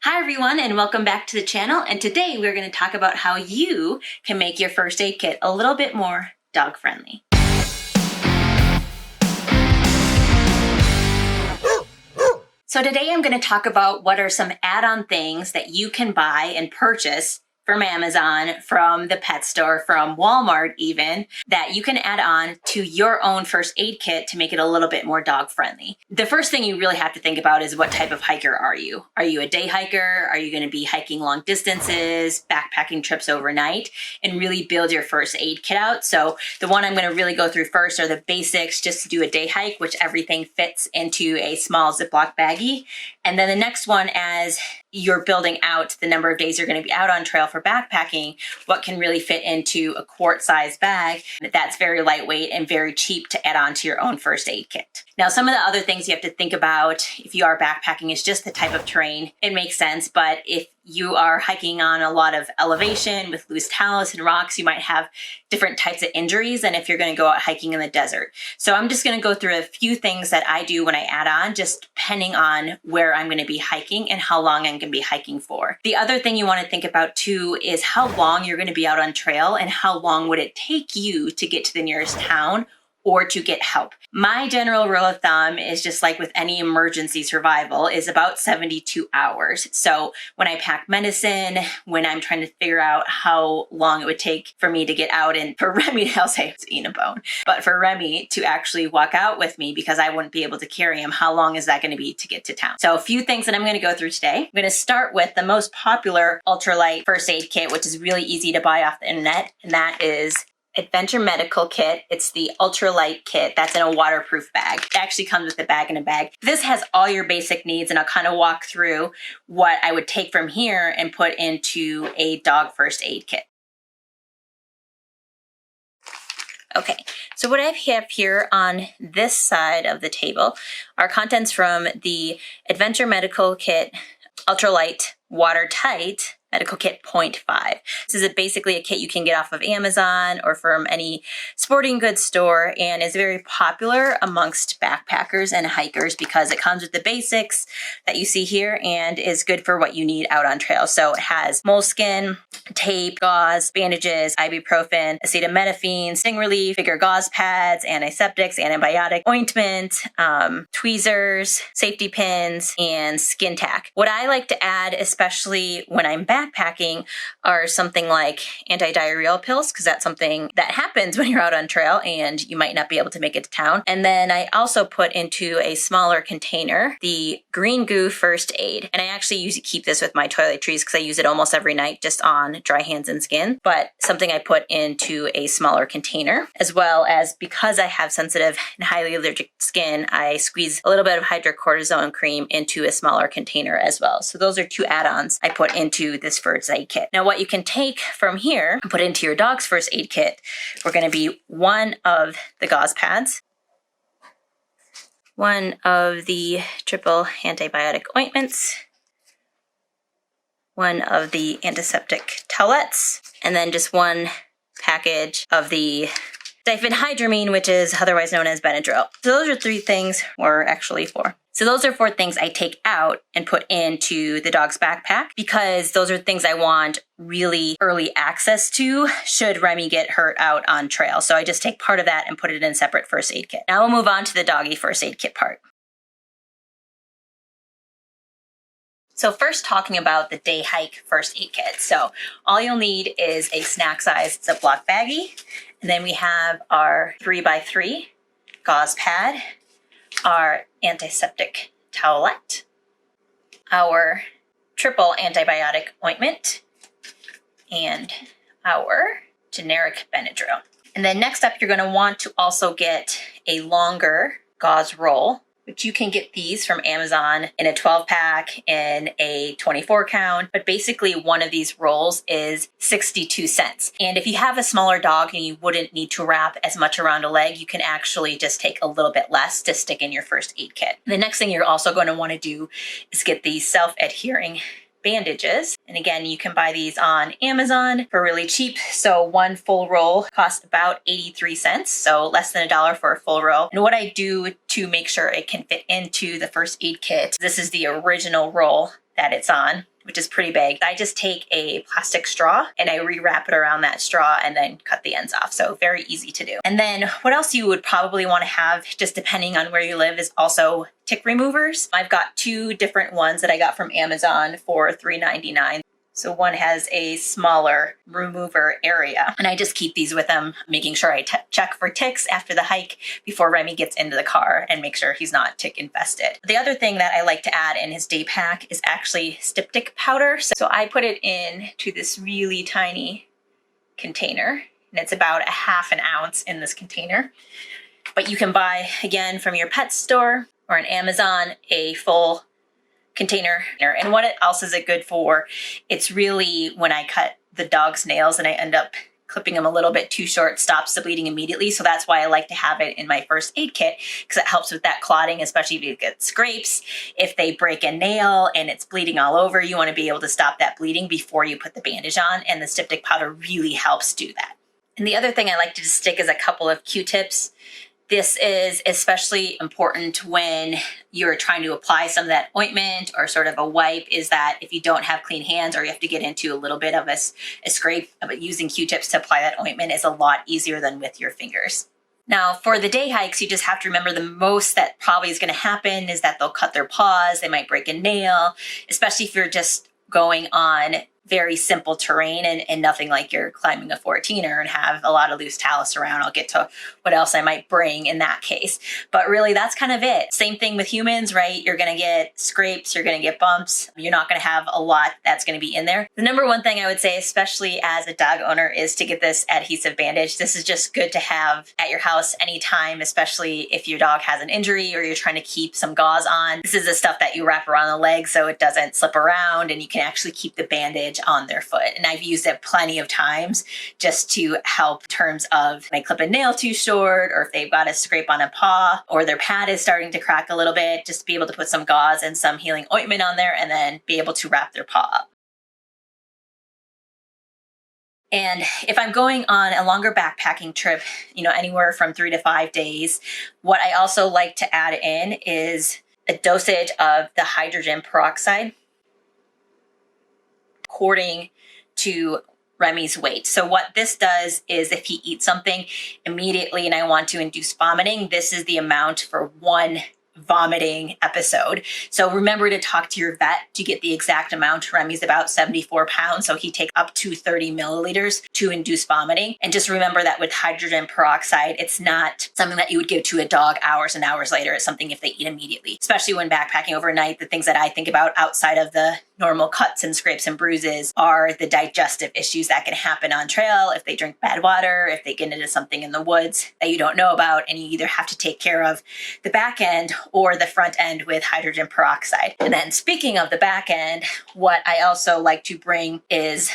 Hi everyone, and welcome back to the channel. And today we're going to talk about how you can make your first aid kit a little bit more dog friendly. So today I'm going to talk about what are some add-on things that you can buy and purchase from Amazon, from the pet store, from Walmart even, that you can add on to your own first aid kit to make it a little bit more dog friendly. The first thing you really have to think about is what type of hiker are you? Are you a day hiker? Are you going to be hiking long distances, backpacking trips overnight, and really build your first aid kit out? So the one I'm going to really go through first are the basics just to do a day hike, which everything fits into a small Ziploc baggie. And then the next one, as you're building out the number of days you're going to be out on trail for backpacking, what can really fit into a quart-sized bag that's very lightweight and very cheap to add on to your own first aid kit. Now, some of the other things you have to think about if you are backpacking is just the type of terrain. It makes sense, but if you are hiking on a lot of elevation with loose talus and rocks, you might have different types of injuries than if you're going to go out hiking in the desert. So I'm just going to go through a few things that I do when I add on, just depending on where I'm going to be hiking and how long I'm going to be hiking for. The other thing you want to think about too is how long you're going to be out on trail and how long would it take you to get to the nearest town or to get help. My general rule of thumb is just like with any emergency survival is about 72 hours. So when I pack medicine, when I'm trying to figure out how long it would take for me to get out, and for Remy, I'll say it's eating a bone, but for Remy to actually walk out with me because I wouldn't be able to carry him, how long is that going to be to get to town? So a few things that I'm going to go through today. I'm going to start with the most popular ultralight first aid kit, which is really easy to buy off the internet, and that is Adventure Medical Kit. It's the ultralight kit that's in a waterproof bag. It actually comes with a bag in a bag. This has all your basic needs, and I'll kind of walk through what I would take from here and put into a dog first aid kit. Okay, so what I have here on this side of the table are contents from the Adventure Medical Kit Ultralight Watertight Medical Kit 0.5. This is basically a kit you can get off of Amazon or from any sporting goods store, and is very popular amongst backpackers and hikers because it comes with the basics that you see here and is good for what you need out on trail. So it has moleskin, tape, gauze, bandages, ibuprofen, acetaminophen, sting relief, bigger gauze pads, antiseptics, antibiotic ointment, tweezers, safety pins, and skin tack. What I like to add, especially when I'm backpacking, are something like anti-diarrheal pills, because that's something that happens when you're out on trail and you might not be able to make it to town. And then I also put into a smaller container the Green Goo First Aid. And I actually usually keep this with my toiletries because I use it almost every night just on dry hands and skin, but something I put into a smaller container, as well as because I have sensitive and highly allergic skin, I squeeze a little bit of hydrocortisone cream into a smaller container as well. So those are two add-ons I put into this first aid kit. Now, what you can take from here and put into your dog's first aid kit, we're going to be one of the gauze pads, one of the triple antibiotic ointments, one of the antiseptic towelettes, and then just one package of the diphenhydramine, which is otherwise known as Benadryl. So those are three things, or actually four. So those are four things I take out and put into the dog's backpack because those are things I want really early access to should Remy get hurt out on trail. So I just take part of that and put it in a separate first aid kit. Now we'll move on to the doggy first aid kit part. So first, talking about the day hike first aid kit. So all you'll need is a snack size Ziploc baggie. And then we have our 3x3 gauze pad, our antiseptic towelette, our triple antibiotic ointment, and our generic Benadryl. And then next up, you're going to want to also get a longer gauze roll, which you can get these from Amazon in a 12-pack, in a 24-count. But basically, one of these rolls is 62 cents. And if you have a smaller dog and you wouldn't need to wrap as much around a leg, you can actually just take a little bit less to stick in your first aid kit. The next thing you're also going to want to do is get these self-adhering bandages. And again, you can buy these on Amazon for really cheap. So one full roll costs about 83 cents. So less than $1 for a full roll. And what I do to make sure it can fit into the first aid kit, this is the original roll that it's on. which is pretty big. I just take a plastic straw and I rewrap it around that straw and then cut the ends off. So very easy to do. And then what else you would probably want to have, just depending on where you live, is also tick removers. I've got 2 different ones that I got from Amazon for $3.99. So one has a smaller remover area, and I just keep these with them, making sure I check for ticks after the hike before Remy gets into the car and make sure he's not tick infested. The other thing that I like to add in his day pack is actually styptic powder. So I put it into this really tiny container, and it's about a ½ ounce in this container. But you can buy, again, from your pet store or on Amazon, a full container. And what else is it good for? It's really when I cut the dog's nails and I end up clipping them a little bit too short, stops the bleeding immediately. So that's why I like to have it in my first aid kit, because it helps with that clotting, especially if you get scrapes. If they break a nail and it's bleeding all over, you want to be able to stop that bleeding before you put the bandage on, and the styptic powder really helps do that. And the other thing I like to stick is a couple of Q-tips. This is especially important when you're trying to apply some of that ointment or sort of a wipe, is that if you don't have clean hands or you have to get into a little bit of a scrape, but using Q-tips to apply that ointment is a lot easier than with your fingers. Now, for the day hikes, you just have to remember the most that probably is going to happen is that they'll cut their paws, they might break a nail, especially if you're just going on very simple terrain and nothing like you're climbing a 14er and have a lot of loose talus around. I'll get to what else I might bring in that case. But really, that's kind of it. Same thing with humans, right? You're going to get scrapes, you're going to get bumps. You're not going to have a lot that's going to be in there. The number one thing I would say, especially as a dog owner, is to get this adhesive bandage. This is just good to have at your house anytime, especially if your dog has an injury or you're trying to keep some gauze on. This is the stuff that you wrap around the leg so it doesn't slip around, and you can actually keep the bandage on their foot. And I've used it plenty of times just to help in terms of they clip a nail too short, or if they've got a scrape on a paw, or their pad is starting to crack a little bit, just to be able to put some gauze and some healing ointment on there and then be able to wrap their paw up. And if I'm going on a longer backpacking trip, anywhere from 3 to 5 days, what I also like to add in is a dosage of the hydrogen peroxide according to Remy's weight. So what this does is if he eats something immediately and I want to induce vomiting, this is the amount for one vomiting episode. So remember to talk to your vet to get the exact amount. Remy's about 74 pounds, so he takes up to 30 milliliters to induce vomiting. And just remember that with hydrogen peroxide, it's not something that you would give to a dog hours and hours later. It's something if they eat immediately, especially when backpacking overnight. The things that I think about outside of the normal cuts and scrapes and bruises are the digestive issues that can happen on trail if they drink bad water, if they get into something in the woods that you don't know about, and you either have to take care of the back end or the front end with hydrogen peroxide. And then speaking of the back end, what I also like to bring is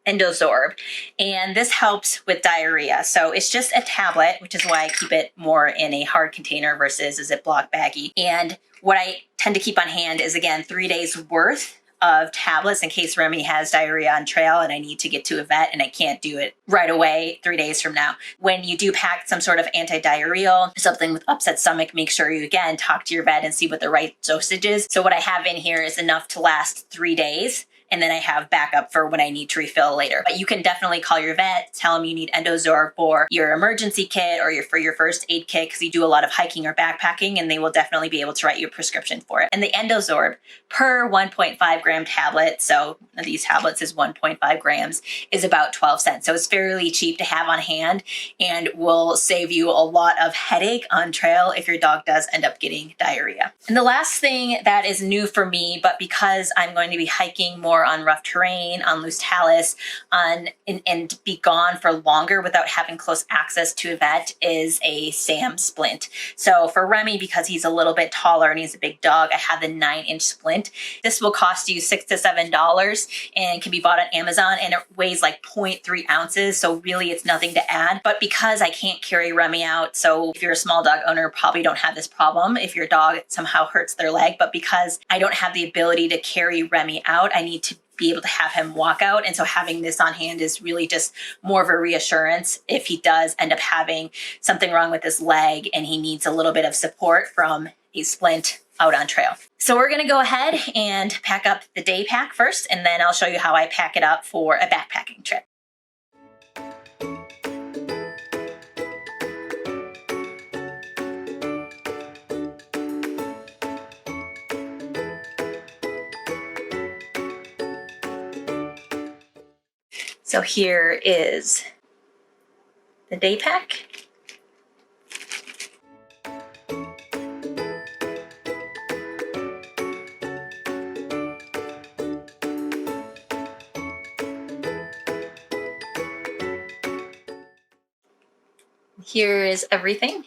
Endozorb, and this helps with diarrhea. So it's just a tablet, which is why I keep it more in a hard container versus a Ziploc baggie. And what I tend to keep on hand is, again, 3 days worth of tablets in case Remy has diarrhea on trail and I need to get to a vet and I can't do it right away 3 days from now. When you do pack some sort of anti-diarrheal, something with upset stomach, make sure you, again, talk to your vet and see what the right dosage is. So what I have in here is enough to last 3 days. And then I have backup for when I need to refill later. But you can definitely call your vet, tell them you need Endozorb for your emergency kit or for your first aid kit, because you do a lot of hiking or backpacking, and they will definitely be able to write you a prescription for it. And the Endozorb per 1.5 gram tablet, so these tablets is 1.5 grams, is about 12 cents. So it's fairly cheap to have on hand and will save you a lot of headache on trail if your dog does end up getting diarrhea. And the last thing that is new for me, but because I'm going to be hiking more on rough terrain, on loose talus, and be gone for longer without having close access to a vet, is a SAM splint. So for Remy, because he's a little bit taller and he's a big dog, I have the 9-inch splint. This will cost you $6 to $7 and can be bought on Amazon, and it weighs like 0.3 ounces. So really it's nothing to add. But because I can't carry Remy out, so if you're a small dog owner, probably don't have this problem if your dog somehow hurts their leg. But because I don't have the ability to carry Remy out, I need to be able to have him walk out. And so having this on hand is really just more of a reassurance if he does end up having something wrong with his leg and he needs a little bit of support from a splint out on trail. So we're gonna go ahead and pack up the day pack first, and then I'll show you how I pack it up for a backpacking trip. So here is the day pack. Here is everything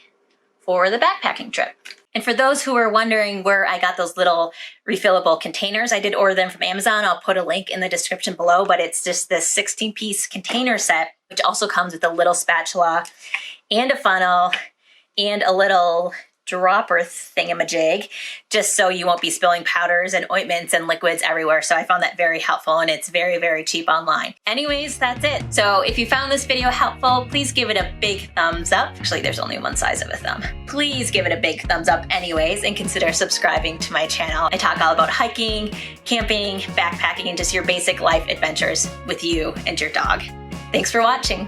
for the backpacking trip. And for those who are wondering where I got those little refillable containers, I did order them from Amazon. I'll put a link in the description below, but it's just this 16-piece container set, which also comes with a little spatula and a funnel and a little dropper thingamajig, just so you won't be spilling powders and ointments and liquids everywhere. So I found that very helpful, and it's very, very cheap online. Anyways, that's it. So if you found this video helpful, please give it a big thumbs up. Actually, there's only one size of a thumb. Please give it a big thumbs up anyways, and consider subscribing to my channel. I talk all about hiking, camping, backpacking, and just your basic life adventures with you and your dog. Thanks for watching.